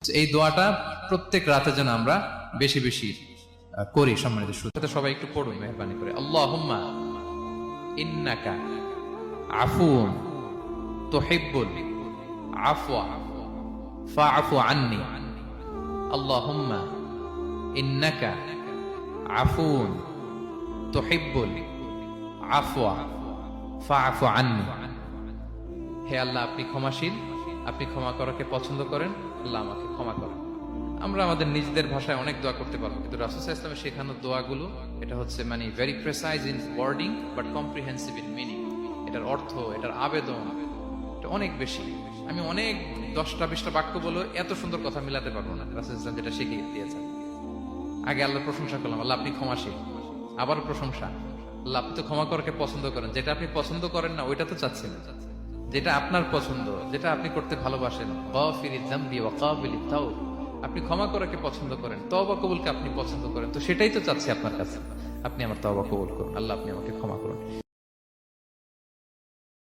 এই দোয়াটা প্রত্যেক রাতে যেন আমরা বেশি বেশি করি। সম্মানিত শ্রোতা, সবাই একটু পড়ুন মেহরবানি করে। আল্লাহুম্মা ইন্নাকা আফুন তুহিব্বুল আফওয়া ফাআফু আন্নি। আল্লাহুম্মা ইন্নাকা আফুন তুহিব্বুল আফওয়া ফাআফু আন্নি। হে আল্লাহ, আপনি ক্ষমাশীল, আপনি ক্ষমা করাকে পছন্দ করেন, আল্লাহ আমাকে ক্ষমা করেন। আমরা আমাদের নিজেদের ভাষায় অনেক দোয়া করতে পারবো, কিন্তু রাসূল সাল্লাল্লাহু আলাইহি ওয়াসাল্লামের শেখানো দোয়াগুলো এটা হচ্ছে মানে very precise in wording but comprehensive in meaning. এটার অর্থ, এটার আবেদন এটা অনেক বেশি। আমি অনেক 10টা-20টা বাক্য বলে এত সুন্দর কথা মিলাতে পারবো না। রাসূল সাল্লাল্লাহু আলাইহি ওয়াসাল্লাম যেটা শিখিয়ে দিয়েছেন, আগে আল্লাহর প্রশংসা করলাম, আল্লাহ আপনি ক্ষমাশীল, আবার প্রশংসা, আল্লাহ আপনি তো ক্ষমা করাকে পছন্দ করেন। যেটা আপনি পছন্দ করেন না ওইটা তো চাচ্ছেন, যেটা আপনার পছন্দ, যেটা আপনি করতে ভালোবাসেন, গাফিরিয যামবি ওয়া কাবিলিত তাওব, আপনি ক্ষমা করাকে পছন্দ করেন, তওবা কবুলকে আপনি পছন্দ করেন, তো সেটাই তো চাচ্ছি আপনার কাছে। আপনি আমার তওবা কবুল করুন, আল্লাহ আপনি আমাকে ক্ষমা করুন।